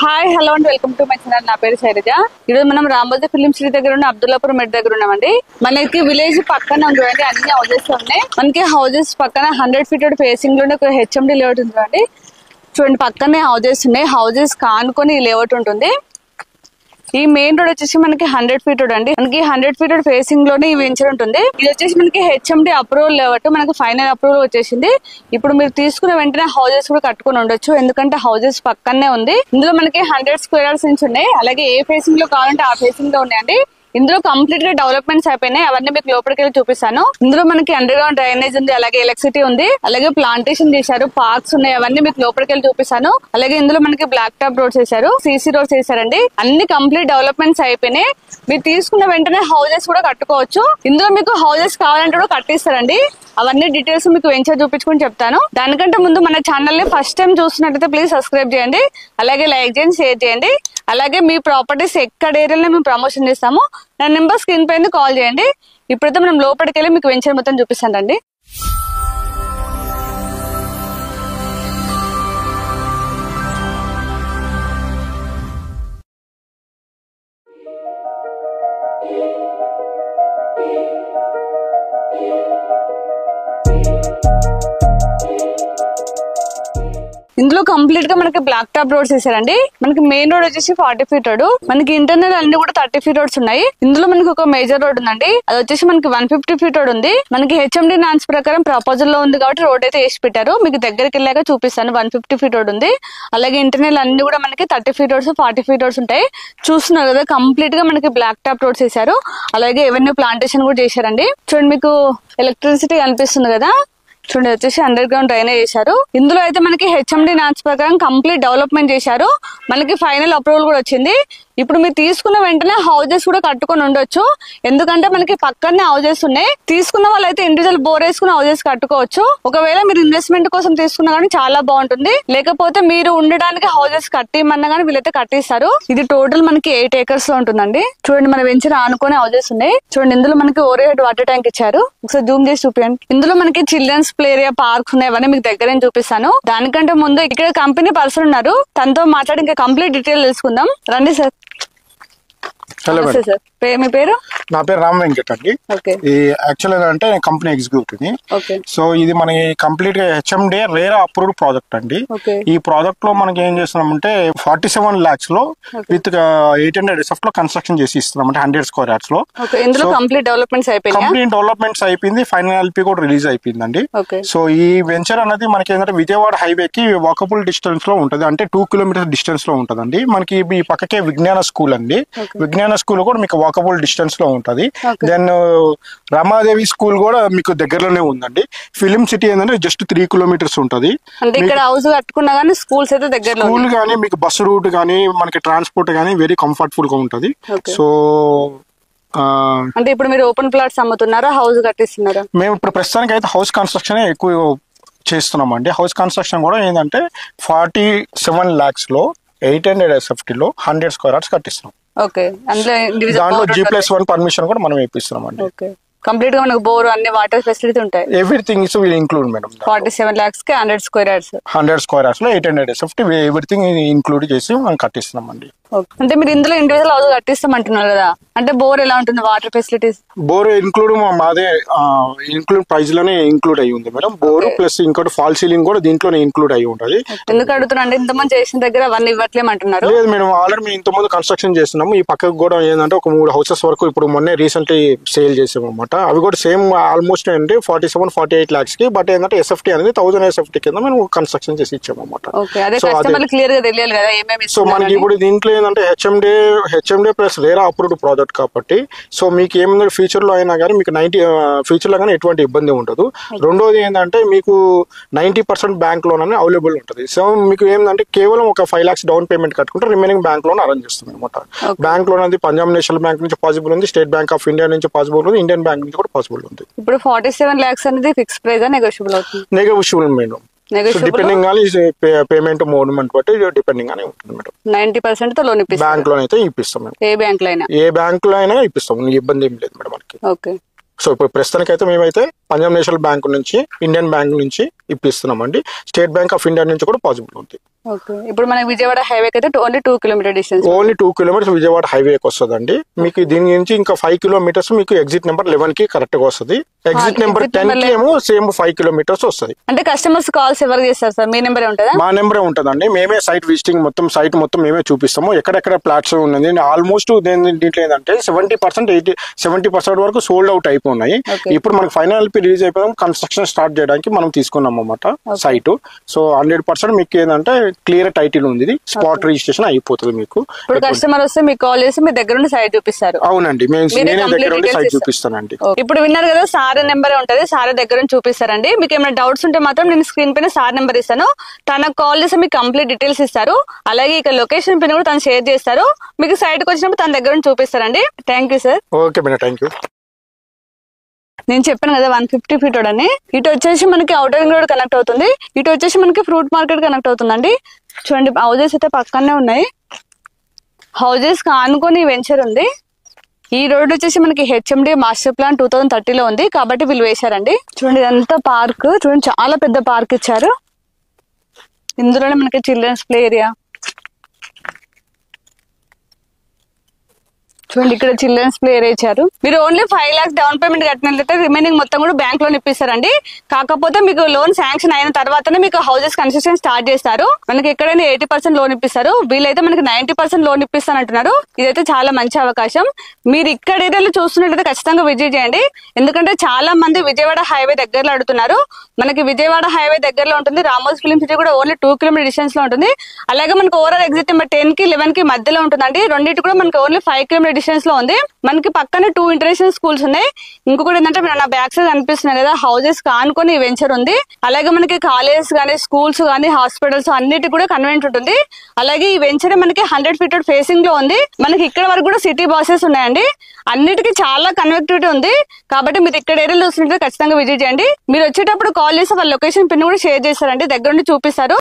Hi hello and welcome to my channel. నా పేరు శైలజ. ఈరోజు మనం రామోజీ ఫిలిం సిటీ దగ్గర ఉన్న అబ్దుల్లాపూర్ మెట్ దగ్గర ఉన్నామండి. మనకి విలేజ్ పక్కన చూడండి అన్ని హౌసెస్ ఉన్నాయి. మనకి హౌసెస్ పక్కన 100 feet ఫేసింగ్ లోనే ఒక హెచ్ఎండి లేఅవుట్ ఉంది చూడండి. చూడండి పక్కనే హౌసెస్ ఉన్నాయి. హౌసెస్ కానుకొని లేఅవుట్ ఉంటుంది. ఈ మెయిన్ రోడ్ వచ్చేసి మనకి 100 feet అండి. మనకి 100 feet ఫేసింగ్ లోనే ఈ వెంచర్ ఉంటుంది. ఇది వచ్చేసి మనకి హెచ్ఎండి అప్రూవల్ లేవట్టు మనకి ఫైనల్ అప్రూవల్ వచ్చేసింది. ఇప్పుడు మీరు తీసుకున్న వెంటనే హౌసెస్ కూడా కట్టుకుని ఉండొచ్చు, ఎందుకంటే హౌసెస్ పక్కనే ఉంది. ఇందులో మనకి 100 square yards నుంచి ఉన్నాయి. అలాగే ఏ ఫేసింగ్ లో కావాలంటే ఆ ఫేసింగ్ లో ఉన్నాయండి. ఇందులో కంప్లీట్ గా డెవలప్మెంట్స్ అయిపోయినాయి. అవన్నీ మీకు లోపలికి వెళ్ళి చూపిస్తాను. ఇందులో మనకి అండర్ గ్రౌండ్ డ్రైనేజ్ ఉంది, అలాగే ఎలక్ట్రిసిటీ ఉంది, అలాగే ప్లాంటేషన్ చేశారు, పార్క్స్ ఉన్నాయి. అవన్నీ మీకు లోపలికి వెళ్ళి చూపిస్తాను. అలాగే ఇందులో మనకి బ్లాక్ టాప్ రోడ్స్ వేశారు, సీసీ రోడ్స్ వేశారండి. అన్ని కంప్లీట్ డెవలప్మెంట్స్ అయిపోయినాయి. మీరు తీసుకున్న వెంటనే హౌసెస్ కూడా కట్టుకోవచ్చు. ఇందులో మీకు హౌసెస్ కావాలంటే కూడా కట్టిస్తారండి. అవన్నీ డీటెయిల్స్ మీకు వెంచర్ చూపించుకుని చెప్తాను. దానికంటే ముందు మన ఛానల్ ని ఫస్ట్ టైం చూస్తున్నట్టయితే ప్లీజ్ సబ్స్క్రైబ్ చేయండి, అలాగే లైక్ చేయండి, షేర్ చేయండి. అలాగే మీ ప్రాపర్టీస్ ఎక్కడ ఏరియాలో మేము ప్రమోషన్ చేస్తాము, నా నెంబర్ స్క్రీన్ పైన కాల్ చేయండి. ఇప్పుడైతే మనం లోపలికి వెళ్ళి మీకు వెంచర్ మొత్తం చూపిస్తానండి. ఇందులో కంప్లీట్ గా మనకి బ్లాక్ టాప్ రోడ్స్ వేసారండి. మనకి మెయిన్ రోడ్ వచ్చేసి 40 feet రోడ్, మనకి ఇంటర్నల్ అన్ని కూడా 30 feet రోడ్స్ ఉన్నాయి. ఇందులో మనకి ఒక మేజర్ రోడ్ ఉందండి, అది వచ్చేసి మనకి 150 feet రోడ్ ఉంది. మనకి హెచ్ఎండి నాన్స్ ప్రకారం ప్రపోజల్ లో ఉంది కాబట్టి రోడ్ అయితే వేసి పెట్టారు. మీకు దగ్గరికి వెళ్ళాక చూపిస్తాను. 150 feet రోడ్ ఉంది. అలాగే ఇంటర్నల్ అన్ని కూడా మనకి 30 feet రోడ్స్ 40 feet రోడ్స్ ఉంటాయి. చూస్తున్నారు కదా, కంప్లీట్ గా మనకి బ్లాక్ టాప్ రోడ్స్ వేసారు. అలాగే ఎవెన్యూ ప్లాంటేషన్ కూడా చేశారండి. చూడండి మీకు ఎలక్ట్రిసిటీ కనిపిస్తుంది కదా, చూడండి వచ్చేసి అండర్ గ్రౌండ్ డ్రైనేజ్ చేశారు. ఇందులో అయితే మనకి హెచ్ఎండి నాట్స్ ప్రకారం కంప్లీట్ డెవలప్మెంట్ చేశారు. మనకి ఫైనల్ అప్రూవల్ కూడా వచ్చింది. ఇప్పుడు మీరు తీసుకున్న వెంటనే హౌసెస్ కూడా కట్టుకొని ఉండొచ్చు, ఎందుకంటే మనకి పక్కనే హౌసెస్ ఉన్నాయి. తీసుకున్న వాళ్ళైతే ఇండివిజువల్ బోర్ వేసుకుని హౌసెస్ కట్టుకోవచ్చు. ఒకవేళ మీరు ఇన్వెస్ట్మెంట్ కోసం తీసుకున్నా కానీ చాలా బాగుంటుంది. లేకపోతే మీరు ఉండడానికి హౌసెస్ కట్టిమన్నా కానీ వీళ్ళైతే కట్టిస్తారు. ఇది టోటల్ మనకి 8 acres లో ఉంటుందండి. చూడండి మన వెంచర్ ఆనుకునే హౌసెస్ ఉన్నాయి. చూడండి ఇందులో మనకి ఓవర్ వాటర్ ట్యాంక్ ఇచ్చారు. ఒకసారి జూమ్ చేసి చూపించండి. ఇందులో మనకి చిల్డ్రన్స్ ప్లే ఏరియా, పార్క్స్ ఉన్నాయి. అవన్నీ మీకు దగ్గర చూపిస్తాను. దానికంటే ముందు ఇక్కడ కంపెనీ పర్సన్ ఉన్నారు, తనతో మాట్లాడి ఇంకా కంప్లీట్ డీటెయిల్ తెలుసుకుందాం. రండి సార్. హలో సార్, మీ పేరు? నా పేరు రామ్ వెంకట్ అండి. ఈ యాక్చువల్ అంటే కంపెనీ ఎగ్జిక్యూటివ్ ని. సో ఇది మన కంప్లీట్ గా హెచ్ఎండి రేరా అప్రూవ్డ్ ప్రాజెక్ట్ అండి. ఈ ప్రాజెక్ట్ లో మనకి ఏం చేస్తున్నామంటే 47 lakhs లో విత్ 800 SF లో కన్స్ట్రక్షన్ చేసి ఇస్తున్నాం, అంటే 100 square yards లో. కంప్లీట్ డెవలప్మెంట్స్ అయిపోయింది. ఫైనల్ ఎల్పీ కూడా రిలీజ్ అయిపోయిందండి. సో ఈ వెంచర్ అనేది మనకి ఏంటంటే విజయవాడ హైవే కి వాకబుల్ డిస్టెన్స్ లో ఉంటది, అంటే 2 kilometers డిస్టెన్స్ లో ఉంటదండి. మనకి ఈ పక్కకే విజ్ఞాన స్కూల్ అండి. విజ్ఞాన స్కూల్ కూడా మీకు వాకబుల్ డిస్టెన్స్ లో ఉంటది. దెన్ రమాదేవి స్కూల్ కూడా మీకు దగ్గరలోనే ఉందండి. ఫిలిం సిటీ ఏంటంటే జస్ట్ 3 kilometers ఉంటది. స్కూల్ గానీ మీకు బస్సు రూట్ గానీ మనకి ట్రాన్స్పోర్ట్ గానీ వెరీ కంఫర్టబుల్ గా ఉంటది. సో అంటే ఇప్పుడు మీరు ఓపెన్ ప్లాట్స్ అమ్ముతున్నారా, హౌస్ కట్టిస్తున్నారా? మేము ఇప్పుడు ప్రస్తుతానికి అయితే హౌస్ కన్స్ట్రక్షన్ ఎక్కువ చేస్తున్నామండి. హౌస్ కన్స్ట్రక్షన్ కూడా ఏంటంటే 47 lakhs లో 800 SFT లో 100 square yards కట్టిస్తున్నాం. దాంట్లో G+1 పర్మిషన్ కూడా మనం ఇప్పిస్తున్నాం అండి. కంప్లీట్ గా మనకు బోర్ అన్ని వాటర్ ఫెసిలిటీ ఉంటాయి. Everything is will include madam. 47 lakhs కి 100 square yards. 100 square yards లో 800 SFT ఎవ్రీథింగ్ ఇంక్లూడ్ చేసి మనం కట్టిస్తున్నాం అండి. అంటే మీరు ఇందులో ఇండివిజువల్ హౌస్ కట్టిస్తామంటున్నారు కదా, అంటే బోర్ ఎలా ఉంటుంది, వాటర్ ఫెసిలిటీస్? బోర్ ఇంక్లూడ్ మాదే ఇంక్లూడ్ ప్రైస్ లోనే ఇంక్లూడ్ అయ్యి ఉంది మేడం. బోర్ ప్లస్ ఇంకోటి ఫాల్ సీలింగ్ కూడా దీంట్లోనే ఇంక్లూడ్ అయ్యి ఉంటది. ఎందుకు అడుగుతున్నా, ఇంతమంది చేసిన దగ్గర అవన్నీ ఇవ్వట్లేమంటున్నారు? లేదు మేడం, ఆల్రెడీ మేము ఇంతమంది కన్స్ట్రక్షన్ చేస్తున్నాము. ఈ పక్కకు కూడా ఏంటంటే ఒక 3 houses వరకు ఇప్పుడు మొన్నే రీసెంట్లీ సేల్ చేసాము అనమాట. అవి కూడా సేమ్ ఆల్మోస్ట్ అంటే 47-48 lakhs కి. బట్ ఏంటంటే SFT అనేది 1000 SFT కింద మేము కన్స్ట్రక్షన్ చేసి ఇచ్చాము అనమాట. సో మనకి ఇప్పుడు దీంట్లో ఏంటంటే HMD plus RERA approved project కాబట్టి సో మీకు ఏమైనా ఫ్యూచర్ లో అయినా కానీ మీకు ఫ్యూచర్ లో కానీ ఎటువంటి ఇబ్బంది ఉండదు. రెండోది ఏంటంటే మీకు 90% బ్యాంక్ లోన్ అనేది అవైలబుల్ ఉంటుంది. సో మీకు ఏంటంటే కేవలం ఒక 5 lakhs డౌన్ పేమెంట్ కట్టుకుంటే రిమైనింగ్ బ్యాంక్ లోన్ అరేంజ్ చేస్తుంది అనమాట. బ్యాంక్ లోన్ అనేది పంజాబ్ నేషనల్ బ్యాంక్ నుంచి పాసిబుల్ ఉంది, స్టేట్ బ్యాంక్ ఆఫ్ ఇండియా నుంచి పాసిబుల్ ఉంది, ఇండియన్ బ్యాంక్ నుంచి కూడా పాసిబుల్ ఉంది. ఇప్పుడు 47 lakhs అనేది ఫిక్స్ ప్రైస్ నెగోషియబుల్ అవుతుంది? Negotiable madam. Depending on payment మోడ్మెంట్ బట్టి డిపెండింగ్ గానే ఉంటుంది మేడం. 90% లోన్ ఇప్పిస్తాం, బ్యాంక్ లోన్ అయితే ఇప్పిస్తాం మేడం. ఏ బ్యాంక్ లో అయినా ఇప్పిస్తాం, ఇబ్బంది ఏం లేదు మేడం మనకి. ఓకే. సో ఇప్పుడు ప్రస్తుతానికి అయితే మేమైతే పంజాబ్ నేషనల్ బ్యాంక్ నుంచి, ఇండియన్ బ్యాంక్ నుంచి ఇప్పిస్తున్నామండి. స్టేట్ బ్యాంక్ ఆఫ్ ఇండియా నుంచి కూడా పాసిబుల్ ఉంది. ఓకే, ఇప్పుడు మన విజయవాడ హైవేకి అయితే only 2 kilometre distance. Only 2 kilometres Vijayawada హైవేకి వస్తుందండి. మీకు దీని నుంచి ఇంకా 5 కిలోమీటర్స్ మీకు ఎగ్జిట్ నెంబర్ 11 కి కరెక్ట్ గా వస్తుంది. ఎగ్జిట్ నెంబర్ 10 కి ఏమో సేమ్ 5 కిలోమీటర్స్ వస్తుంది. అంటే కస్టమర్స్ కాల్స్ ఎవరు చేస్తారు సార్? మీ నెంబరే ఉంటుందా? మా నెంబరే ఉంటుందండి. మేమే సైట్ విజిటింగ్ మొత్తం సైట్ మొత్తం మేమే చూపిస్తాము. ఎక్కడెక్కడ ప్లాట్స్ ఉన్నది ఆల్మోస్ట్ దీంట్లో ఏంటంటే 70% వరకు సోల్డ్ అవుట్ అయిపోయినాయి. ఇప్పుడు మనకు ఫైనల్ రిలీజ్ అయిపోయాం, కన్స్ట్రక్షన్ స్టార్ట్ చేయడానికి మనం తీసుకున్నాం అన్నమాట సైట్. సో 100% మీకు ఏంటంటే క్లియర్ టైటిల్ ఉంది, స్పాట్ రిజిస్ట్రేషన్ అయిపోతుంది. మీకు ఇప్పుడు కస్టమర్ వస్తే మీకు కాల్ చేసి మీ దగ్గర ఉండి సైట్ చూపిస్తారు? అవునండి, నేనే దగ్గర ఉండి సైట్ చూపిస్తానండి. ఇప్పుడు విన్నారు కదా, సార్ నెంబర్ ఉంటది, సార్ దగ్గర నుంచి చూపిస్తారండి. మీకు ఏమైనా డౌట్స్ ఉంటే మాత్రం నేను స్క్రీన్ పైన సార్ నెంబర్ ఇస్తాను, తనకు కాల్ చేసి మీకు కంప్లీట్ డీటెయిల్స్ ఇస్తారు. అలాగే ఇక లొకేషన్ పైన కూడా తను షేర్ చేస్తారు. మీకు సైట్ కి వచ్చినప్పుడు తన దగ్గర నుంచి చూపిస్తారండి. Thank you sir. Okay madam, thank you. నేను చెప్పాను కదా 150 ఫీట్ రోడ్ అని. ఇటు వచ్చేసి మనకి ఔటర్ రింగ్ రోడ్ కనెక్ట్ అవుతుంది, ఇటు వచ్చేసి మనకి ఫ్రూట్ మార్కెట్ కనెక్ట్ అవుతుందండి. చూడండి, హౌజెస్ అయితే పక్కనే ఉన్నాయి. హౌజెస్ ఆనుకొని వెంచర్ ఉంది. ఈ రోడ్ వచ్చేసి మనకి హెచ్ఎండి మాస్టర్ ప్లాన్ 2030లో ఉంది కాబట్టి వీళ్ళు వేశారండి. చూడండి, ఇదంతా పార్క్. చూడండి, చాలా పెద్ద పార్క్ ఇచ్చారు. ఇందులోనే మనకి చిల్డ్రన్స్ ప్లే ఏరియా. చూడండి, ఇక్కడ చిల్డ్రన్స్ ప్లే ఏరియా ఇచ్చారు. మీరు ఓన్లీ 5 lakhs డౌన్ పేమెంట్ కట్టినట్లయితే రిమైనింగ్ మొత్తం కూడా బ్యాంక్ లోన్ ఇప్పిస్తారండి. కాకపోతే మీకు లోన్ శాంక్షన్ అయిన తర్వాతనే మీకు హౌసెస్ కన్స్ట్రక్షన్ స్టార్ట్ చేస్తారు. మనకి ఎక్కడైనా 80% లోన్ ఇప్పిస్తారు, వీళ్ళైతే మనకి 90% లోన్ ఇప్పిస్తానంటున్నారు. ఇదైతే చాలా మంచి అవకాశం. మీరు ఇక్కడ ఏరియాలో చూస్తున్నట్లయితే ఖచ్చితంగా విజిట్ చేయండి. ఎందుకంటే చాలా మంది విజయవాడ హైవే దగ్గరలో అడుగుతున్నారు. మనకి విజయవాడ హైవే దగ్గరలో ఉంటుంది. రామోజీ ఫిలిం సిటీ కూడా ఓన్లీ 2 కిలోమీటర్ డిస్టెన్స్ లో ఉంటుంది. అలాగే మనకి ఓవరాల్ ఎగ్జిట్ నెంబర్ 10 కి 11 కి మధ్యలో ఉంటుందండి. రెండింటి కూడా మనకి ఓన్లీ 5 కిలోమీటర్ డిస్టెన్స్ లో ఉంది. మనకి పక్కనే 2 ఇంటర్నేషనల్ స్కూల్స్ ఉన్నాయి. ఇంకొకటి ఏంటంటే నా బ్యాక్ సైడ్ కనిపిస్తున్నాయి కదా, హౌసెస్ కానుకొని వెంచర్ ఉంది. అలాగే మనకి కాలేజెస్ గానీ, స్కూల్స్ గానీ, హాస్పిటల్స్ అన్నిటి కూడా కన్వెంట్ ఉంటుంది. అలాగే ఈ వెంచర్ మనకి 100 feet ఫేసింగ్ లో ఉంది. మనకి ఇక్కడ వరకు కూడా సిటీ బస్సెస్ ఉన్నాయండి. అన్నిటికీ చాలా కనెక్టివిటీ ఉంది. కాబట్టి మీరు ఇక్కడ ఏరియాలో చూస్తుంటే ఖచ్చితంగా విజిట్ చేయండి. మీరు వచ్చేటప్పుడు కాల్ చేసి వాళ్ళ లొకేషన్ పిన్ కూడా షేర్ చేస్తారండి, దగ్గర నుండి చూపిస్తారు.